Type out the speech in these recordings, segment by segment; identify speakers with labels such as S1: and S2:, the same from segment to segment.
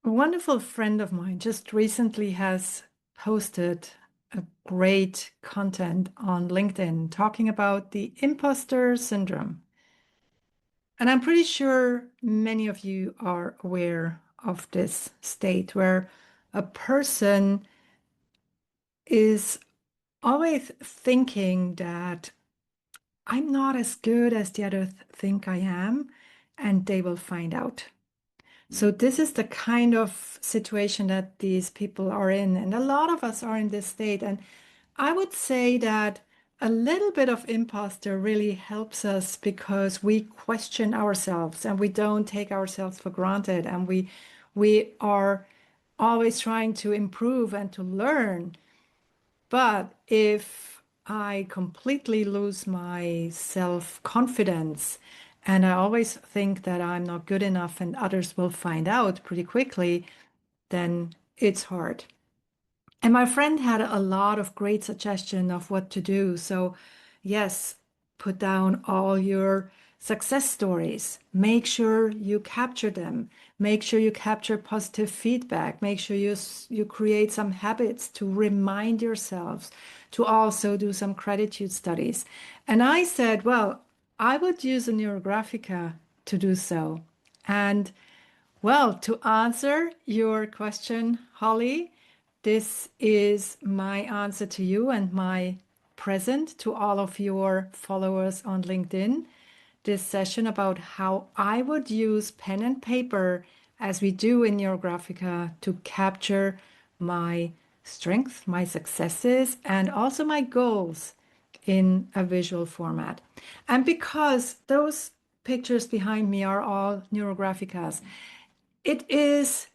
S1: A wonderful friend of mine just recently has posted a great content on LinkedIn talking about the imposter syndrome. And I'm pretty sure many of you are aware of this state where a person is always thinking that I'm not as good as the others think I am, and they will find out. So this is the kind of situation that these people are in, and a lot of us are in this state. And I would say that a little bit of imposter really helps us because we question ourselves and we don't take ourselves for granted, and we are always trying to improve and to learn. But if I completely lose my self-confidence and I always think that I'm not good enough and others will find out pretty quickly, then it's hard. And my friend had a lot of great suggestion of what to do. So, yes, put down all your success stories. Make sure you capture them. Make sure you capture positive feedback. Make sure you create some habits to remind yourselves to also do some gratitude studies. And I said, well, I would use a Neurographica to do so. And well, to answer your question, Holly, this is my answer to you and my present to all of your followers on LinkedIn. This session about how I would use pen and paper as we do in Neurographica to capture my strength, my successes, and also my goals in a visual format. And because those pictures behind me are all Neurographicas, it is,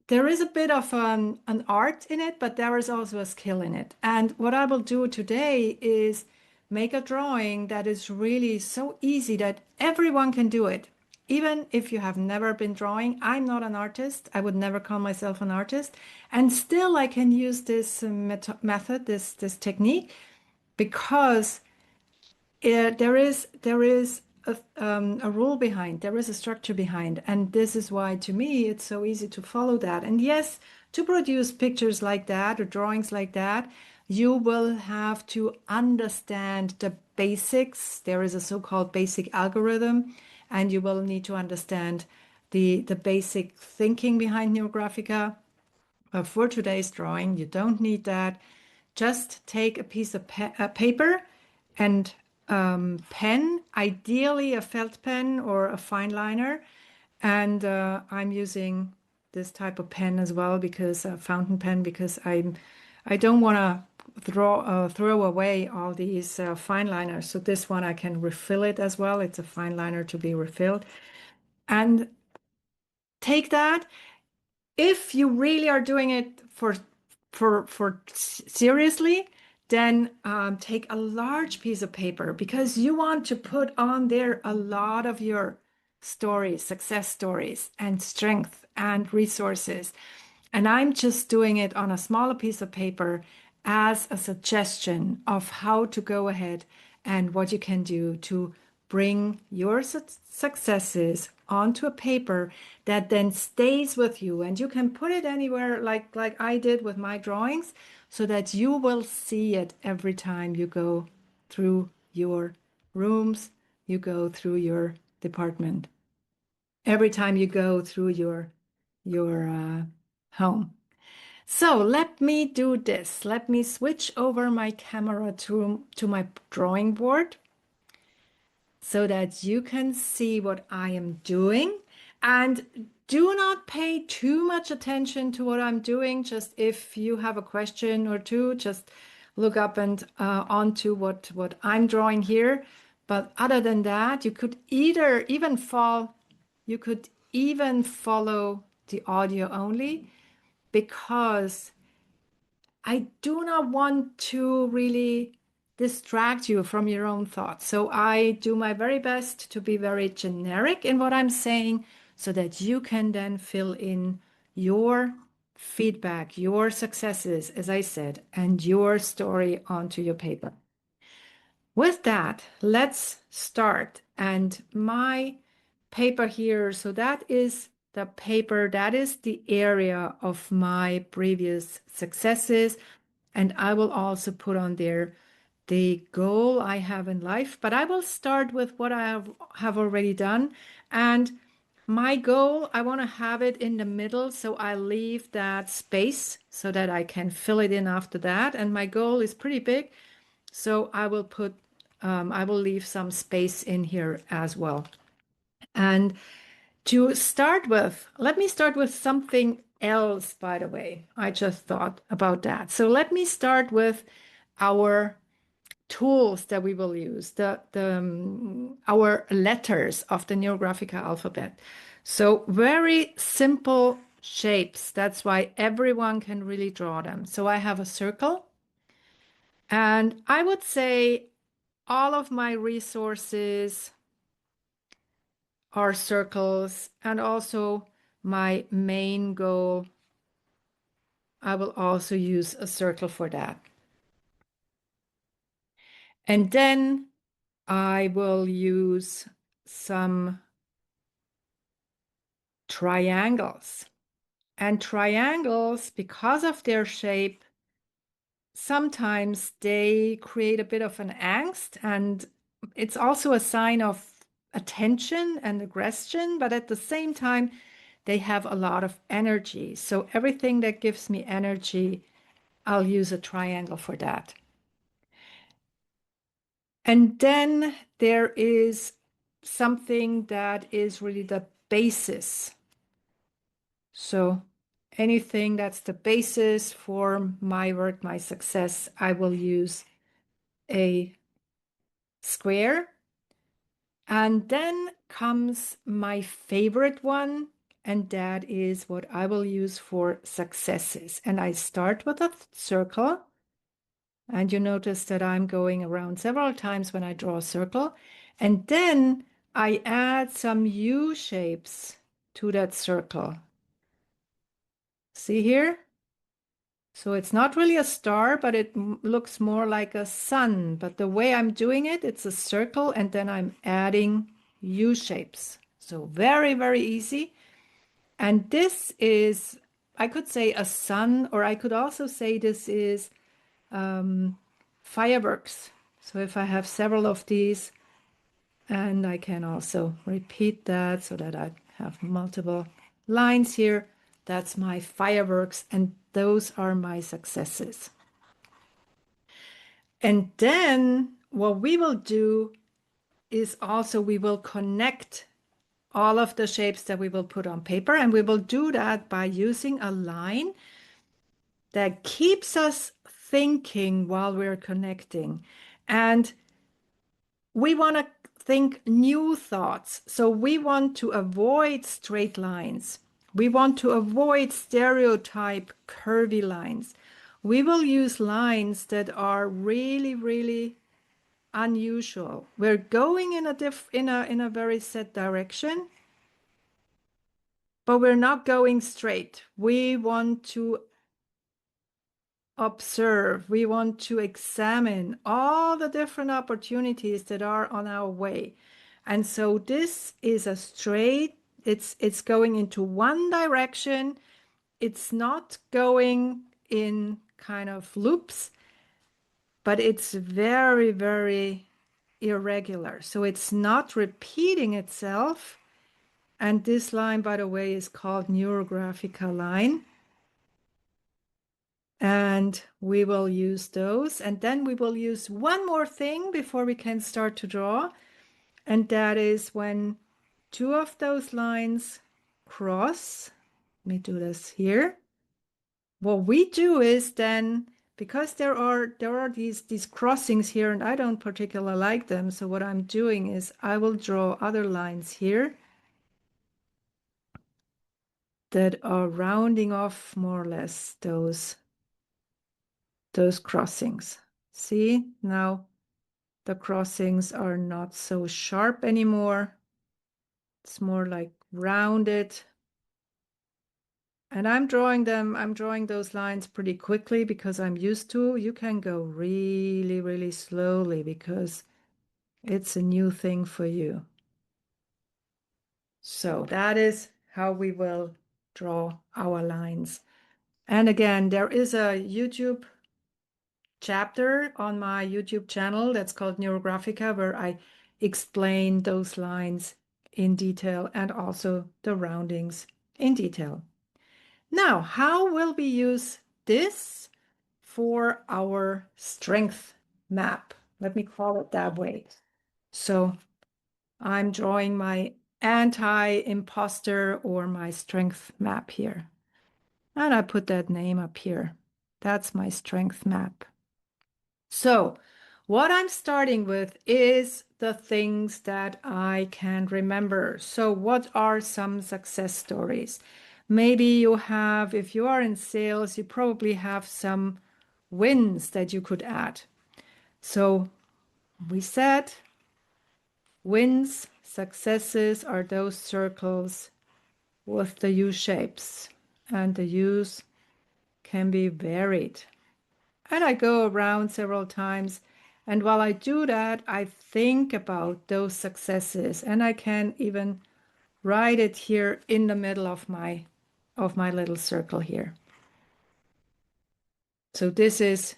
S1: there is a bit of an art in it, but there is also a skill in it. And what I will do today is make a drawing that is really so easy that everyone can do it. Even if you have never been drawing, I'm not an artist. I would never call myself an artist. And still I can use this method, this technique, because there is a rule behind, there is a structure behind, and this is why to me it's so easy to follow that. And yes, to produce pictures like that or drawings like that, you will have to understand the basics. There is a so-called basic algorithm, and you will need to understand the basic thinking behind Neurographica. But for today's drawing, you don't need that. Just take a piece of paper and pen, ideally a felt pen or a fine liner. And I'm using this type of pen as well because a fountain pen because I don't want to throw away all these fine liners. So this one I can refill it as well. It's a fine liner to be refilled. And take that if you really are doing it for seriously, then take a large piece of paper because you want to put on there a lot of your stories, success stories, and strength and resources. And I'm just doing it on a smaller piece of paper as a suggestion of how to go ahead and what you can do to bring your successes onto a paper that then stays with you, and you can put it anywhere like I did with my drawings so that you will see it every time you go through your rooms, you go through your department, every time you go through your home. So let me do this. Let me switch over my camera to my drawing board so that you can see what I am doing. And do not pay too much attention to what I'm doing. Just if you have a question or two, just look up and onto what I'm drawing here. But other than that, you could you could even follow the audio only because I do not want to really distract you from your own thoughts. So I do my very best to be very generic in what I'm saying so that you can then fill in your feedback, your successes, as I said, and your story onto your paper. With that, let's start. And my paper here, so that is the paper, that is the area of my previous successes. And I will also put on there the goal I have in life, but I will start with what I have already done. And my goal, I want to have it in the middle, so I leave that space so that I can fill it in after that. And my goal is pretty big, so I will leave some space in here as well. And to start with, let me start with something else, by the way. I just thought about that. So let me start with our tools that we will use, our letters of the Neurographica alphabet. So very simple shapes. That's why everyone can really draw them. So I have a circle, and I would say all of my resources are circles, and also my main goal, I will also use a circle for that. And then I will use some triangles. And triangles, because of their shape, sometimes they create a bit of an angst, and it's also a sign of attention and aggression, but at the same time, they have a lot of energy. So everything that gives me energy, I'll use a triangle for that. And then there is something that is really the basis. So anything that's the basis for my work, my success, I will use a square. And then comes my favorite one, and that is what I will use for successes. And I start with a circle. And you notice that I'm going around several times when I draw a circle. And then I add some U shapes to that circle. See here? So it's not really a star, but it looks more like a sun. But the way I'm doing it, it's a circle, and then I'm adding U shapes. So very, very easy. And this is, I could say a sun, or I could also say this is fireworks. So if I have several of these, and I can also repeat that so that I have multiple lines here, that's my fireworks, and those are my successes. And then what we will do is also we will connect all of the shapes that we will put on paper, and we will do that by using a line that keeps us thinking while we're connecting. And we want to think new thoughts. So we want to avoid straight lines. We want to avoid stereotype curvy lines. We will use lines that are really, really unusual. We're going in a very set direction, but we're not going straight. We want to observe, we want to examine all the different opportunities that are on our way. And so this is a straight, it's going into one direction. It's not going in kind of loops, but it's very, very irregular. So it's not repeating itself. And this line, by the way, is called Neurographica line. And we will use those. And then we will use one more thing before we can start to draw. And that is when two of those lines cross. Let me do this here. What we do is then, because there are these crossings here, and I don't particularly like them. So what I'm doing is I will draw other lines here that are rounding off more or less those crossings. See, now the crossings are not so sharp anymore. It's more like rounded. And I'm drawing those lines pretty quickly because I'm used to. You can go really, really slowly because it's a new thing for you. So that is how we will draw our lines. And again, there is a YouTube chapter on my YouTube channel that's called Neurographica, where I explain those lines in detail and also the roundings in detail. Now, how will we use this for our strength map? Let me call it that way. So I'm drawing my anti-imposter or my strength map here. And I put that name up here. That's my strength map. So what I'm starting with is the things that I can remember. So what are some success stories? Maybe you have, if you are in sales, you probably have some wins that you could add. So we said wins, successes are those circles with the U shapes, and the U's can be varied. And I go around several times. And while I do that, I think about those successes, and I can even write it here in the middle of my little circle here. So this is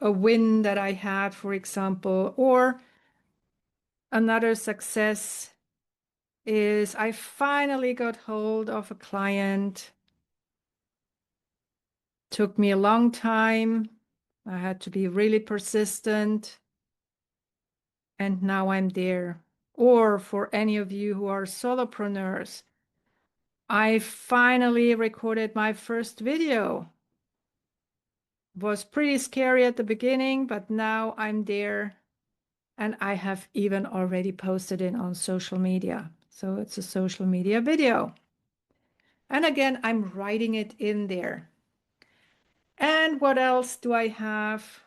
S1: a win that I had, for example, or another success is I finally got hold of a client. Took me a long time. I had to be really persistent. And now I'm there. Or for any of you who are solopreneurs, I finally recorded my first video. Was pretty scary at the beginning, but now I'm there and I have even already posted it on social media. So it's a social media video. And again, I'm writing it in there. And what else do I have?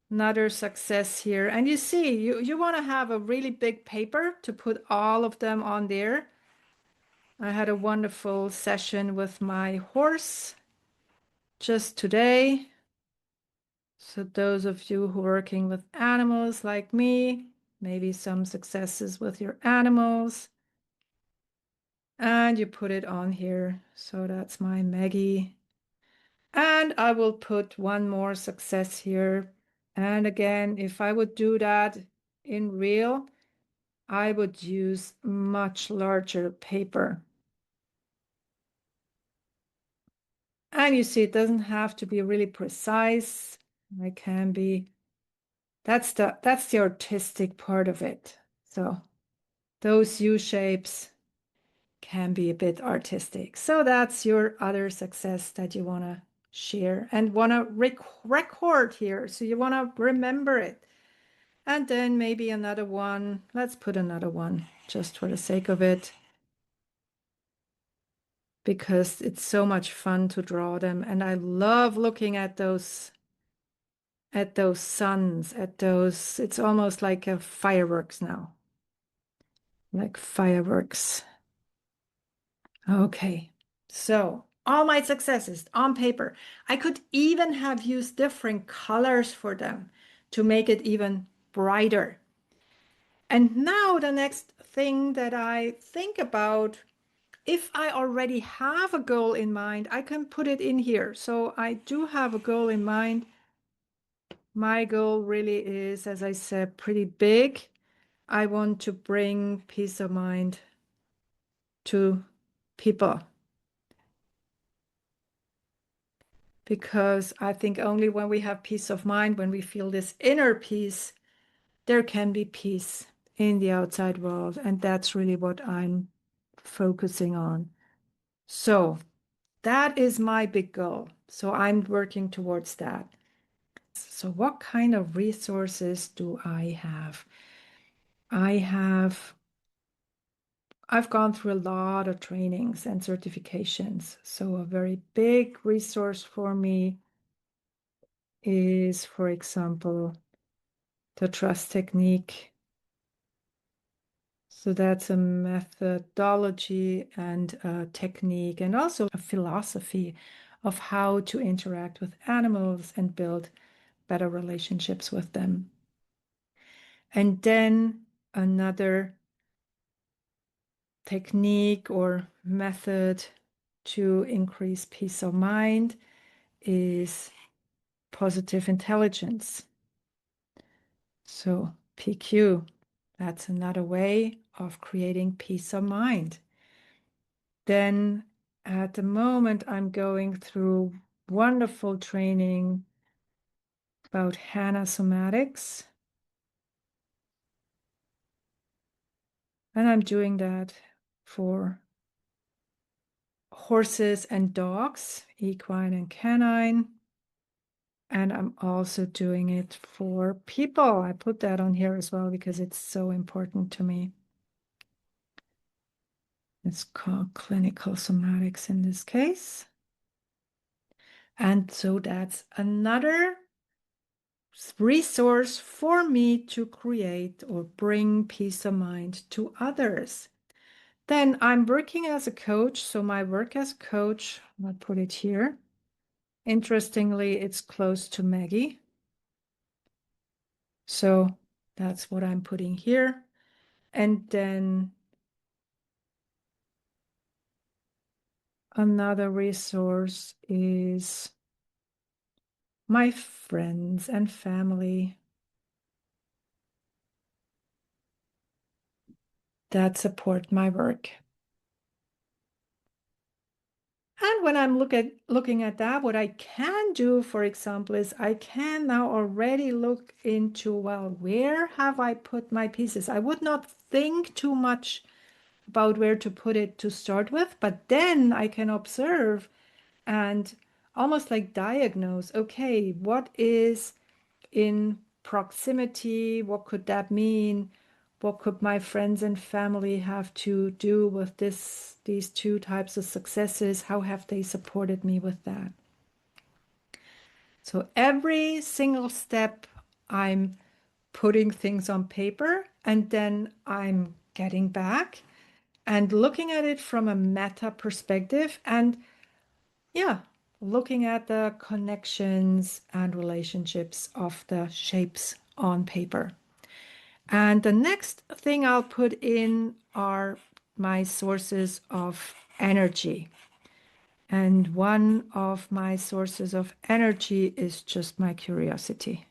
S1: Another success here. And you see, you want to have a really big paper to put all of them on there. I had a wonderful session with my horse just today. So those of you who are working with animals like me, maybe some successes with your animals. And you put it on here. So that's my Maggie. And I will put one more success here. And again, if I would do that in real, I would use much larger paper. And you see, it doesn't have to be really precise. It can be, that's the artistic part of it. So those U shapes can be a bit artistic. So that's your other success that you want to share and want to record here. So you want to remember it. And then maybe another one. Let's put another one just for the sake of it, because it's so much fun to draw them. And I love looking at those suns, at those, it's almost like a fireworks now. Like fireworks. Okay, so all my successes on paper. I could even have used different colors for them to make it even brighter. And now the next thing that I think about, if I already have a goal in mind, I can put it in here. So I do have a goal in mind. My goal really is, as I said, pretty big. I want to bring peace of mind to people, because I think only when we have peace of mind, when we feel this inner peace, there can be peace in the outside world. And that's really what I'm focusing on. So that is my big goal. So I'm working towards that. So what kind of resources do I have? I've gone through a lot of trainings and certifications. So a very big resource for me is, for example, the trust technique. So that's a methodology and a technique, and also a philosophy of how to interact with animals and build better relationships with them. And then another technique or method to increase peace of mind is positive intelligence. So PQ, that's another way of creating peace of mind. Then at the moment, I'm going through wonderful training about Hana somatics. And I'm doing that for horses and dogs, equine and canine. And I'm also doing it for people. I put that on here as well because it's so important to me. It's called clinical somatics in this case. And so that's another resource for me to create or bring peace of mind to others. Then I'm working as a coach. So my work as a coach, I'll put it here. Interestingly, it's close to Maggie. So that's what I'm putting here. And then another resource is my friends and family that support my work. And when I'm looking at that, what I can do, for example, is I can now already look into, well, where have I put my pieces? I would not think too much about where to put it to start with, but then I can observe and almost like diagnose, okay, what is in proximity? What could that mean? What could my friends and family have to do with these two types of successes? How have they supported me with that? So every single step, I'm putting things on paper and then I'm getting back and looking at it from a meta perspective and yeah, looking at the connections and relationships of the shapes on paper. And the next thing I'll put in are my sources of energy. And one of my sources of energy is just my curiosity.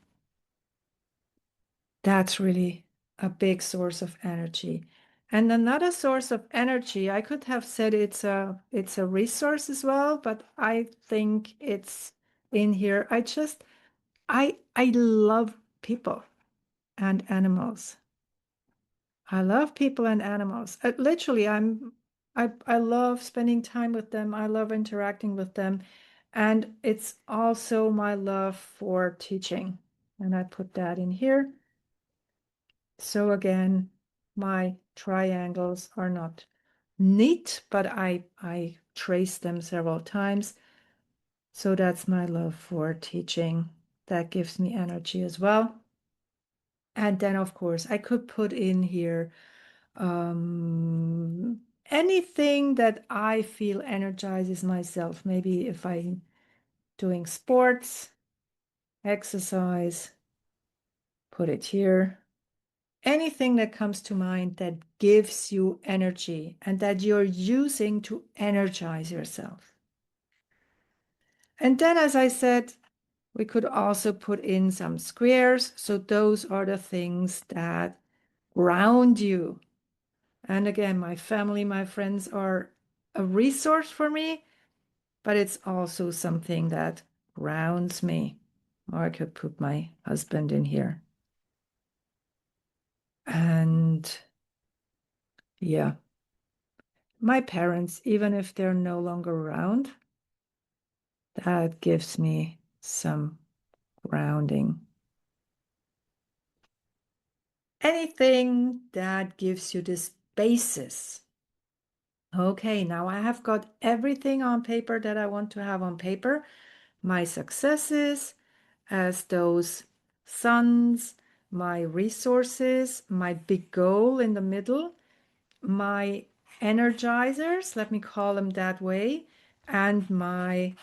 S1: That's really a big source of energy. And another source of energy, I could have said it's a resource as well, but I think it's in here. I love people and animals. I love people and animals. Literally, I love spending time with them. I love interacting with them. And it's also my love for teaching. And I put that in here. So again, my triangles are not neat, but I trace them several times. So that's my love for teaching. That gives me energy as well. And then, of course, I could put in here anything that I feel energizes myself. Maybe if I'm doing sports, exercise, put it here. Anything that comes to mind that gives you energy and that you're using to energize yourself. And then, as I said, we could also put in some squares. So those are the things that ground you. And again, my family, my friends are a resource for me, but it's also something that grounds me. Or I could put my husband in here. And yeah, my parents, even if they're no longer around, that gives me some grounding. Anything that gives you this basis. Okay, now I have got everything on paper that I want to have on paper. My successes as those suns, my resources, my big goal in the middle, my energizers, let me call them that way, and my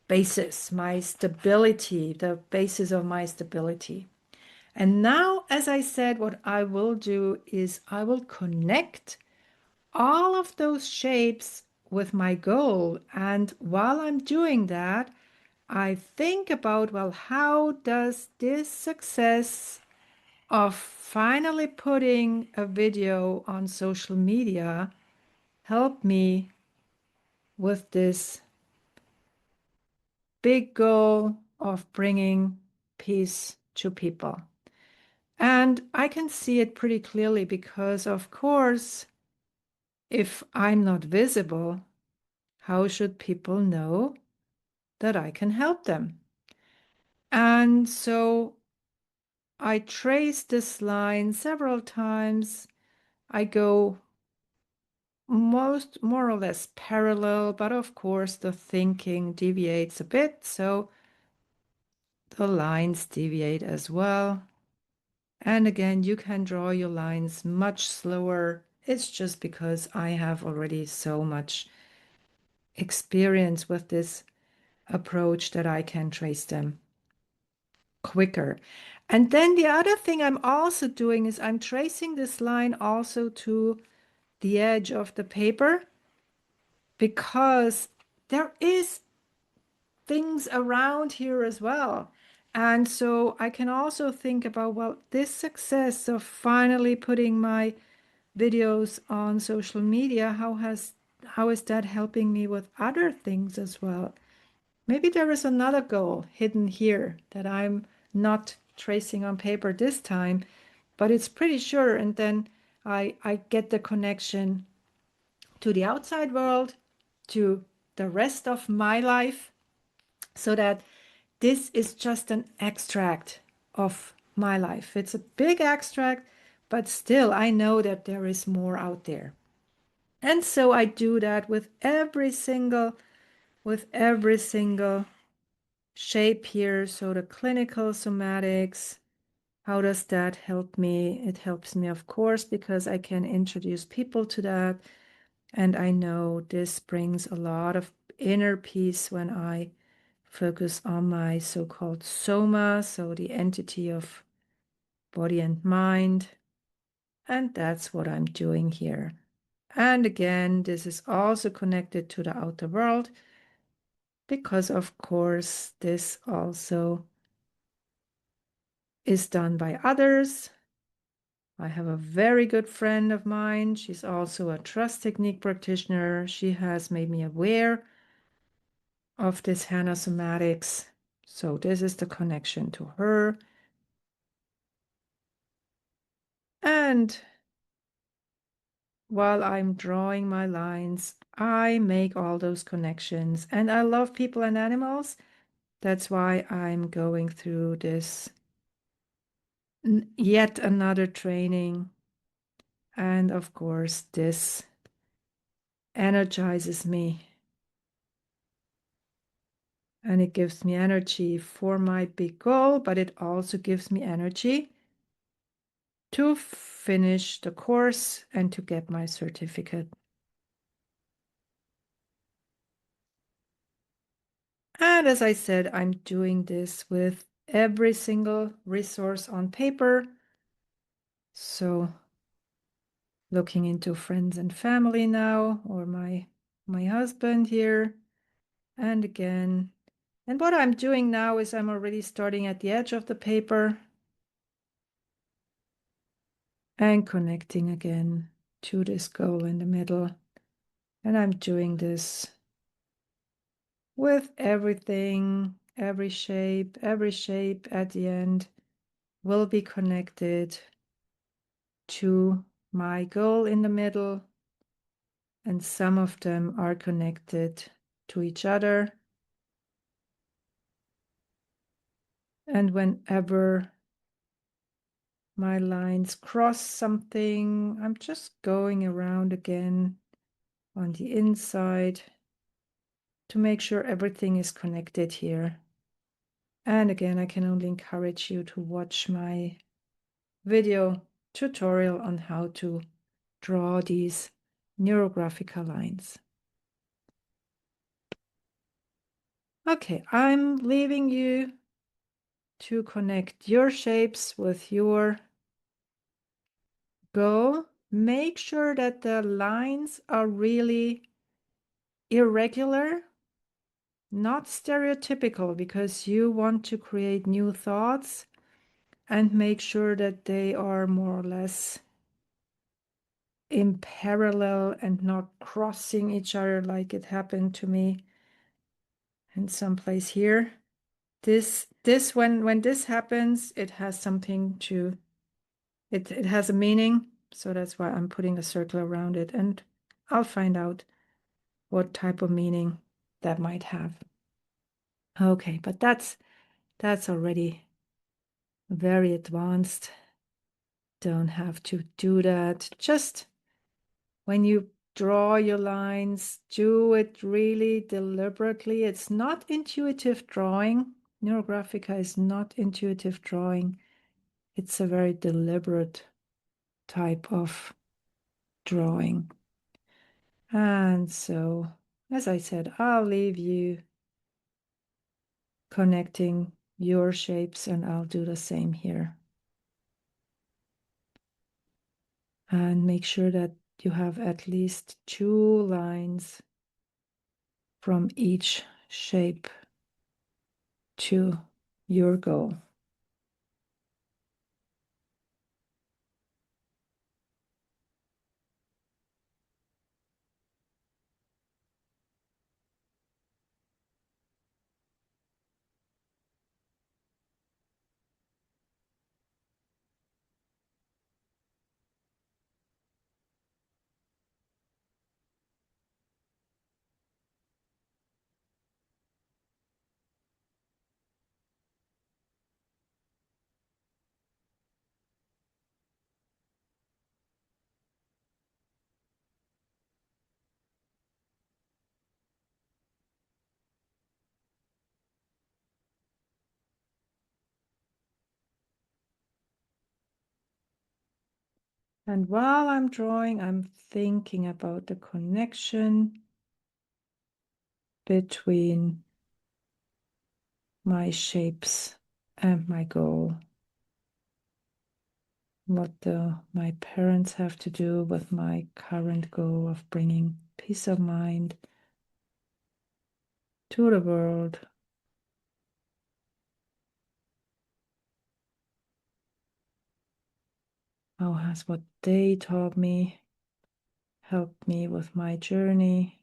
S1: basis, my stability, the basis of my stability. And now, as I said, what I will do is I will connect all of those shapes with my goal. And while I'm doing that, I think about, well, how does this success of finally putting a video on social media help me with this big goal of bringing peace to people? And I can see it pretty clearly because, of course, if I'm not visible, how should people know that I can help them? And so I trace this line several times. I go more or less parallel, but of course the thinking deviates a bit, so the lines deviate as well. And again, you can draw your lines much slower. It's just because I have already so much experience with this approach that I can trace them quicker. And then the other thing I'm also doing is I'm tracing this line also to the edge of the paper because there is things around here as well. And so I can also think about, well, this success of finally putting my videos on social media, how is that helping me with other things as well? Maybe there is another goal hidden here that I'm not tracing on paper this time, but it's pretty sure. And then I get the connection to the outside world, to the rest of my life, so that this is just an extract of my life. It's a big extract, but still I know that there is more out there. And so I do that with every single shape here. So the clinical somatics, how does that help me? It helps me, of course, because I can introduce people to that. And I know this brings a lot of inner peace when I focus on my so-called soma, so the entity of body and mind. And that's what I'm doing here. And again, this is also connected to the outer world because, of course, this also is done by others. I have a very good friend of mine. She's also a trust technique practitioner. She has made me aware of this Hannah somatics. So this is the connection to her. And while I'm drawing my lines, I make all those connections. And I love people and animals. That's why I'm going through this yet another training. And of course, this energizes me and it gives me energy for my big goal, but it also gives me energy to finish the course and to get my certificate. And as I said, I'm doing this with every single resource on paper. So looking into friends and family now, or my husband here. And again, and what I'm doing now is I'm already starting at the edge of the paper and connecting again to this goal in the middle. And I'm doing this with everything, every shape at the end will be connected to my goal in the middle. And some of them are connected to each other. And whenever my lines cross something, I'm just going around again on the inside to make sure everything is connected here. And again, I can only encourage you to watch my video tutorial on how to draw these Neurographica lines. Okay, I'm leaving you to connect your shapes with your goal. Make sure that the lines are really irregular, not stereotypical, because you want to create new thoughts, and make sure that they are more or less in parallel and not crossing each other like it happened to me in some place here. This when this happens, it has something to it has a meaning, so that's why I'm putting a circle around it, and I'll find out what type of meaning that might have. Okay, but that's already very advanced. Don't have to do that. Just when you draw your lines, do it really deliberately. It's not intuitive drawing. Neurographica is not intuitive drawing. It's a very deliberate type of drawing. And so, as I said, I'll leave you connecting your shapes, and I'll do the same here. And make sure that you have at least 2 lines from each shape to your goal. And while I'm drawing, I'm thinking about the connection between my shapes and my goal. What my parents have to do with my current goal of bringing peace of mind to the world. How has what they taught me helped me with my journey?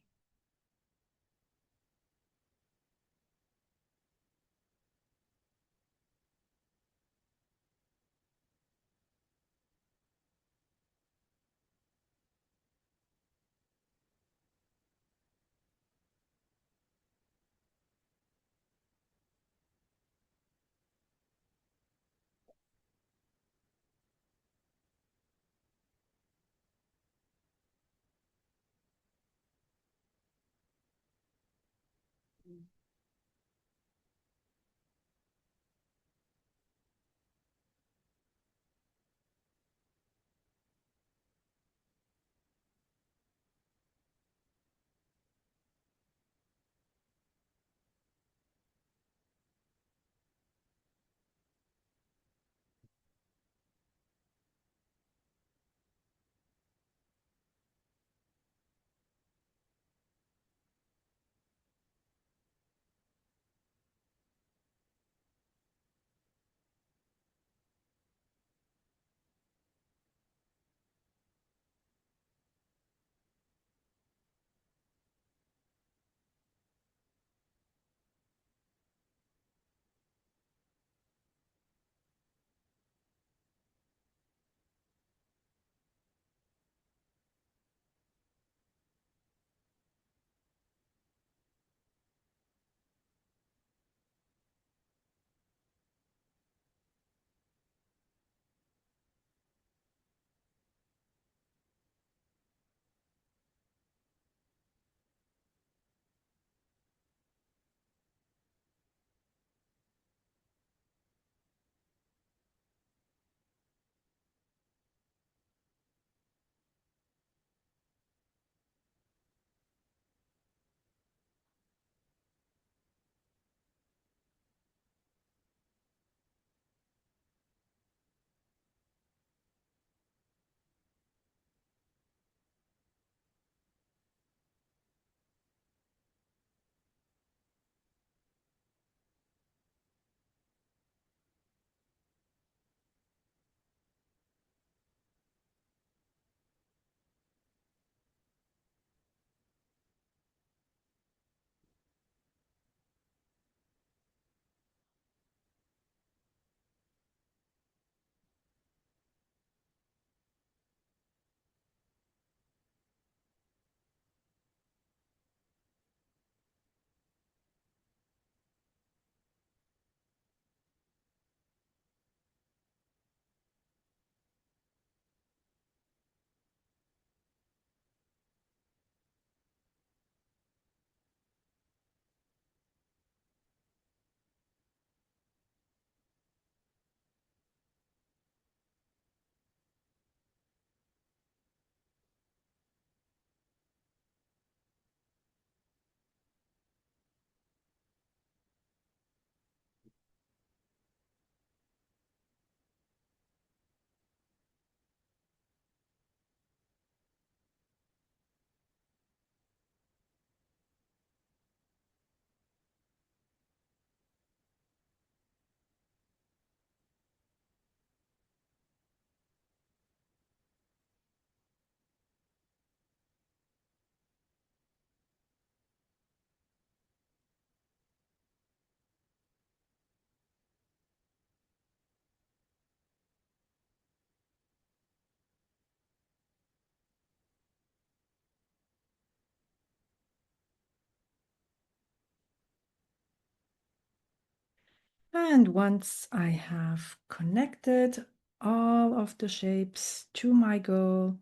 S1: And once I have connected all of the shapes to my goal,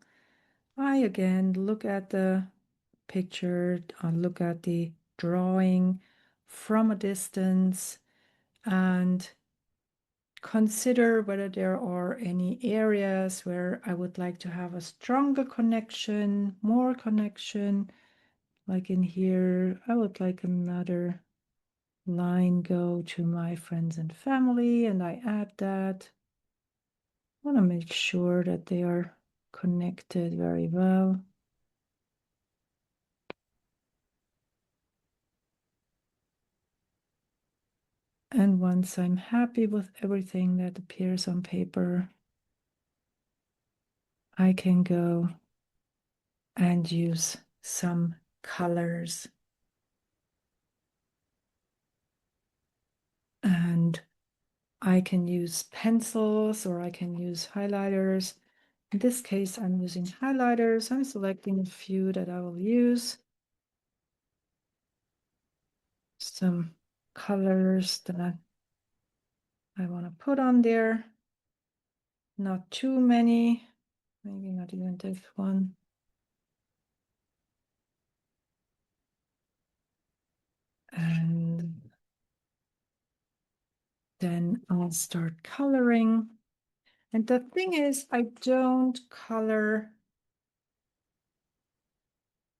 S1: I again look at the picture, I look at the drawing from a distance and consider whether there are any areas where I would like to have a stronger connection, more connection. Like in here, I would like another line go to my friends and family, and I add that. I want to make sure that they are connected very well. And once I'm happy with everything that appears on paper, I can go and use some colors. And I can use pencils or I can use highlighters. In this case, I'm using highlighters. I'm selecting a few that I will use. Some colors that I want to put on there. Not too many, maybe not even this one. And then I'll start coloring. And the thing is, I don't color.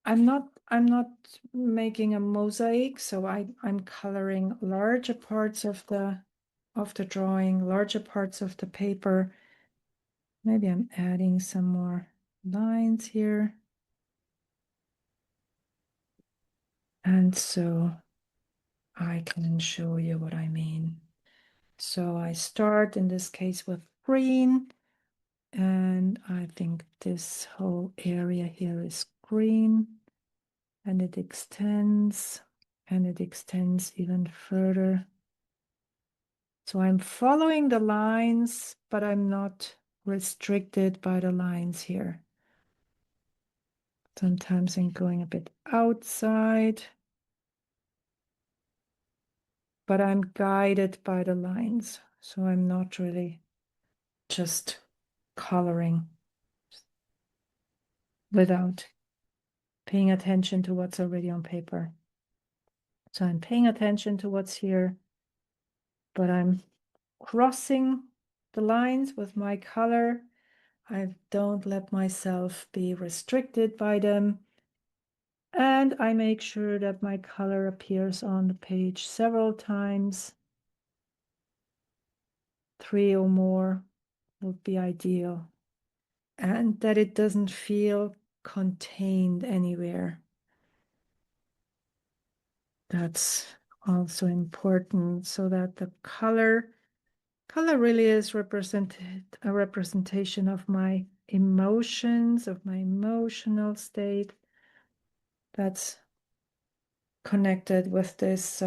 S1: I'm not making a mosaic, so I'm coloring larger parts of the drawing, larger parts of the paper. Maybe I'm adding some more lines here. And so I can show you what I mean. So I start in this case with green, and I think this whole area here is green, and it extends even further. So I'm following the lines, but I'm not restricted by the lines here. Sometimes I'm going a bit outside, but I'm guided by the lines. So I'm not really just coloring without paying attention to what's already on paper. So I'm paying attention to what's here, but I'm crossing the lines with my color. I don't let myself be restricted by them. And I make sure that my color appears on the page several times. 3 or more would be ideal. And that it doesn't feel contained anywhere. That's also important, so that the color really is represented, a representation of my emotions, of my emotional state. That's connected with this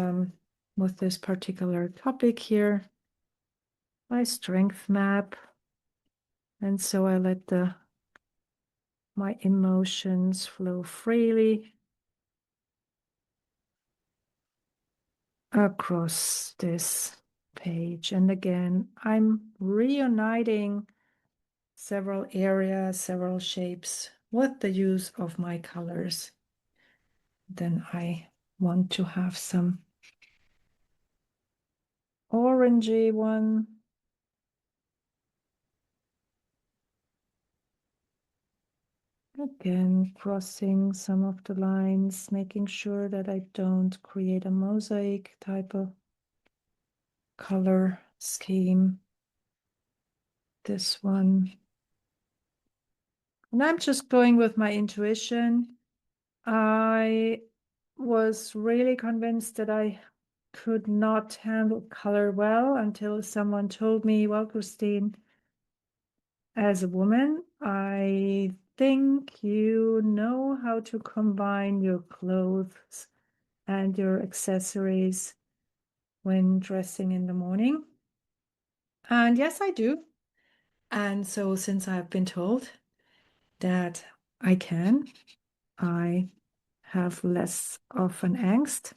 S1: particular topic here, my strength map. And so I let my emotions flow freely across this page. And again, I'm reuniting several areas, several shapes with the use of my colors. Then I want to have some orangey one. Again, crossing some of the lines, making sure that I don't create a mosaic type of color scheme. This one. And I'm just going with my intuition. I was really convinced that I could not handle color well until someone told me, well, Christine, as a woman, I think you know how to combine your clothes and your accessories when dressing in the morning. And yes, I do. And so since I've been told that I can, I have less of an angst.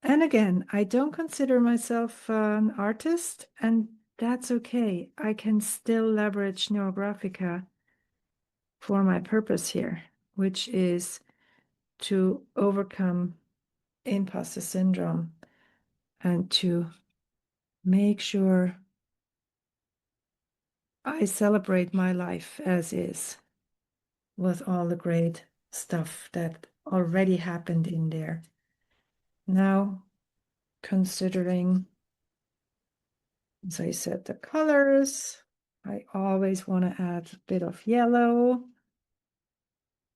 S1: And again, I don't consider myself an artist, and that's okay. I can still leverage Neurographica for my purpose here, which is to overcome imposter syndrome and to make sure I celebrate my life as is with all the great stuff that already happened in there. Now, considering, as I said, the colors, I always want to add a bit of yellow.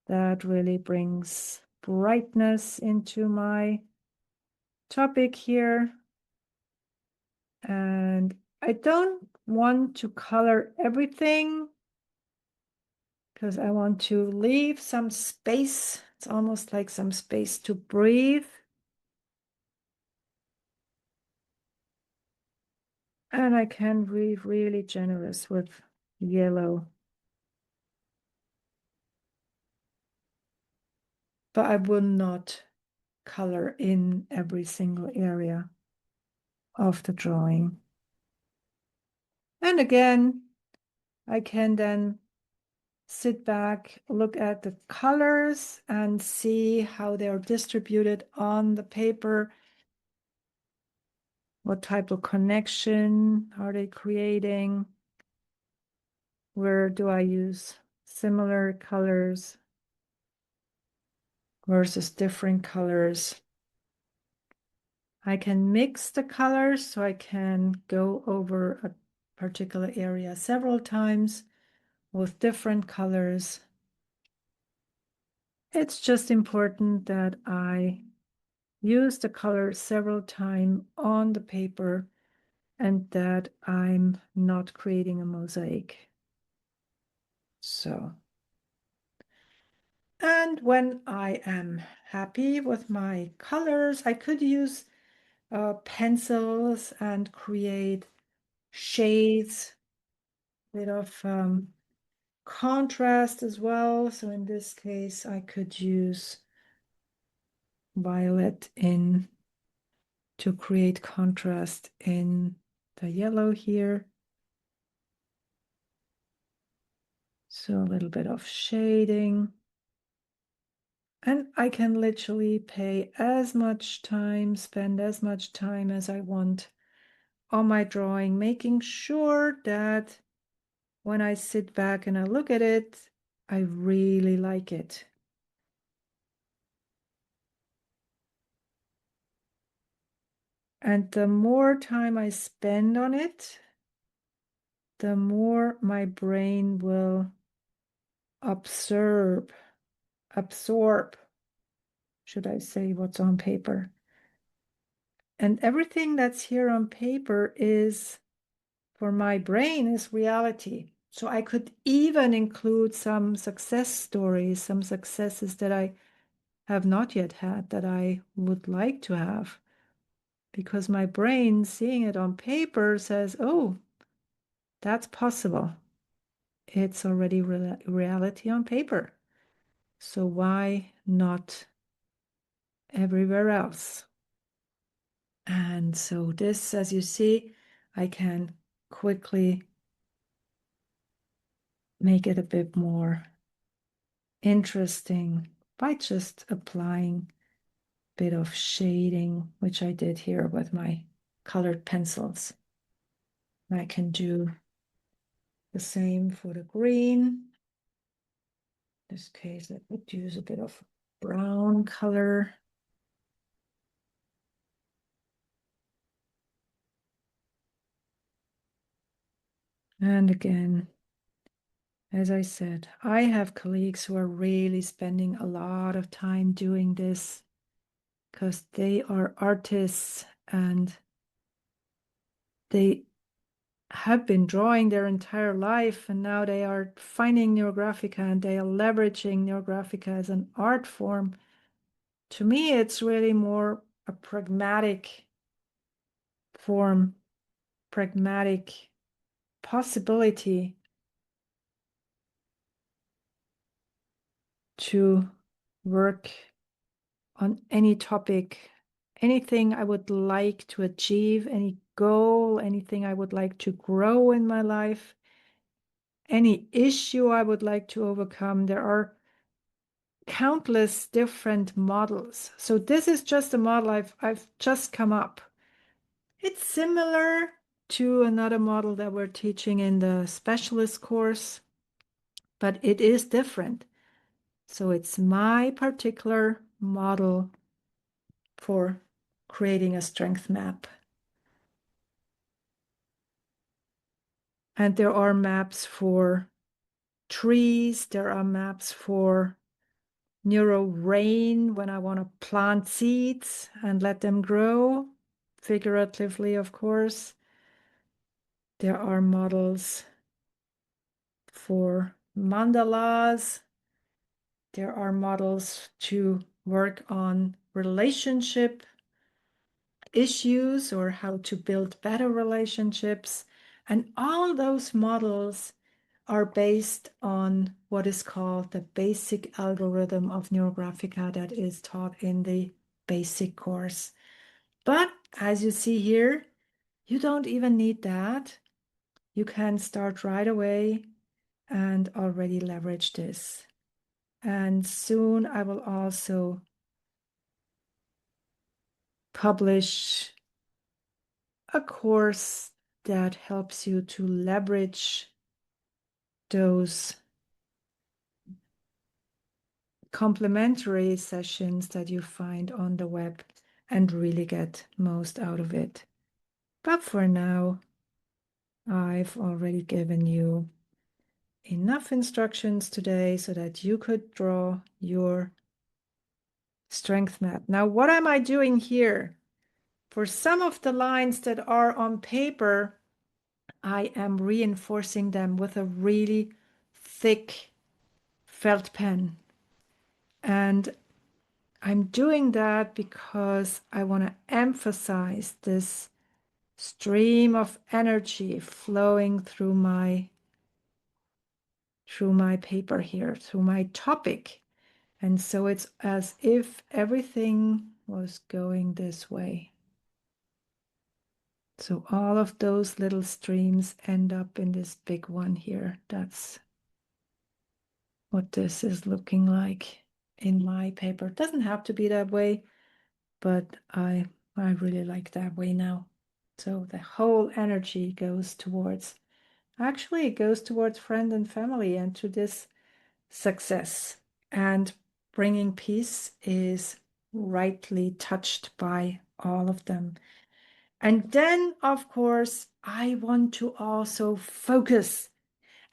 S1: That really brings brightness into my topic here. And I don't want to color everything because I want to leave some space. It's almost like some space to breathe. And I can be really generous with yellow. But I will not color in every single area of the drawing. And again, I can then sit back, look at the colors and see how they're distributed on the paper. What type of connection are they creating? Where do I use similar colors versus different colors? I can mix the colors, so I can go over a particular area several times with different colors. It's just important that I use the color several times on the paper and that I'm not creating a mosaic. So, and when I am happy with my colors, I could use pencils and create shades, bit of contrast as well. So in this case, I could use violet in to create contrast in the yellow here. So a little bit of shading. And I can literally pay as much time, spend as much time as I want on my drawing, making sure that when I sit back and I look at it, I really like it. And the more time I spend on it, the more my brain will absorb, should I say, what's on paper. And everything that's here on paper is, for my brain, is reality. So I could even include some success stories, some successes that I have not yet had that I would like to have. Because my brain, seeing it on paper, says, oh, that's possible. It's already reality on paper. So why not everywhere else? And so this, as you see, I can quickly make it a bit more interesting by just applying a bit of shading, which I did here with my colored pencils. I can do the same for the green. In this case, I would use a bit of brown color. And again, as I said, I have colleagues who are really spending a lot of time doing this because they are artists and they have been drawing their entire life, and now they are finding Neurographica and they are leveraging Neurographica as an art form. To me, it's really more a pragmatic form, pragmatic possibility to work on any topic anything I would like to achieve, any goal, anything I would like to grow in my life, any issue I would like to overcome. There are countless different models. So this is just a model I've just come up. It's similar to another model that we're teaching in the specialist course, but it is different. So it's my particular model for creating a strength map. And there are maps for trees, there are maps for neuro rain when I want to plant seeds and let them grow, figuratively, of course. There are models for mandalas. There are models to work on relationship issues or how to build better relationships. And all those models are based on what is called the basic algorithm of Neurographica that is taught in the basic course. But as you see here, you don't even need that. You can start right away and already leverage this. And soon I will also publish a course that helps you to leverage those complementary sessions that you find on the web and really get most out of it. But for now, I've already given you enough instructions today so that you could draw your strength map. Now, what am I doing here? For some of the lines that are on paper, I am reinforcing them with a really thick felt pen. And I'm doing that because I want to emphasize this stream of energy flowing through my paper here, through my topic. And so it's as if everything was going this way. So all of those little streams end up in this big one here. That's what this is looking like in my paper. It doesn't have to be that way, but I really like that way now. So the whole energy goes towards, actually it goes towards friend and family and to this success. And bringing peace is rightly touched by all of them. And then, of course, I want to also focus.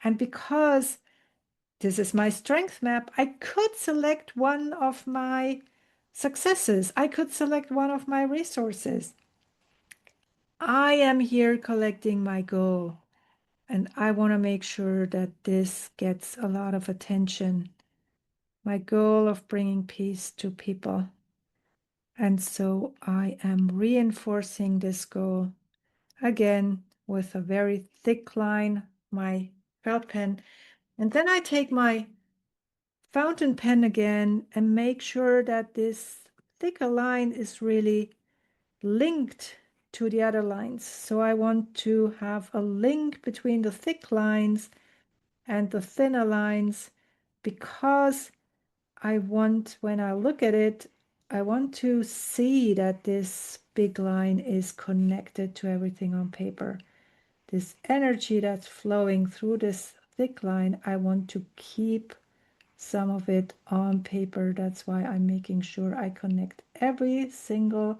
S1: And because this is my strength map, I could select one of my successes. I could select one of my resources. I am here collecting my goal, and I want to make sure that this gets a lot of attention. My goal of bringing peace to people. And so I am reinforcing this goal again with a very thick line, my felt pen. And then I take my fountain pen again and make sure that this thicker line is really linked to the other lines. So I want to have a link between the thick lines and the thinner lines because I want, when I look at it, I want to see that this big line is connected to everything on paper. This energy that's flowing through this thick line, I want to keep some of it on paper. That's why I'm making sure I connect every single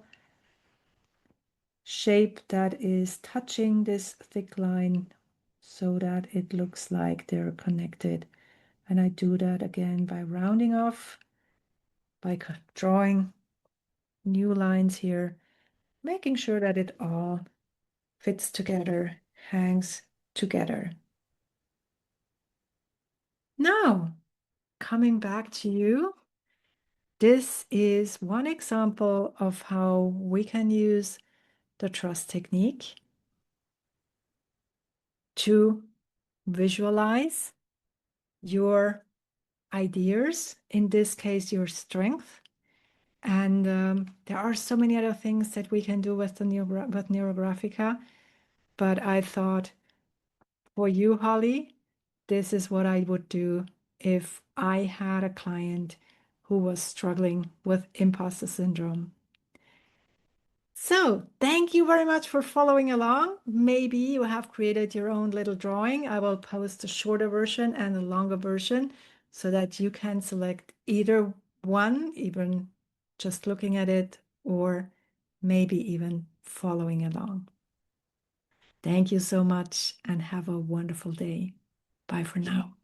S1: shape that is touching this thick line so that it looks like they're connected. And I do that again by rounding off, by drawing new lines here, making sure that it all fits together, hangs together. Now, coming back to you, this is one example of how we can use the trust technique to visualize your ideas, in this case, your strength, And there are so many other things that we can do with with Neurographica, but I thought for you, Holly, this is what I would do if I had a client who was struggling with imposter syndrome. So, thank you very much for following along. Maybe you have created your own little drawing. I will post a shorter version and a longer version so that you can select either one, even just looking at it, or maybe even following along. Thank you so much and have a wonderful day. Bye for now.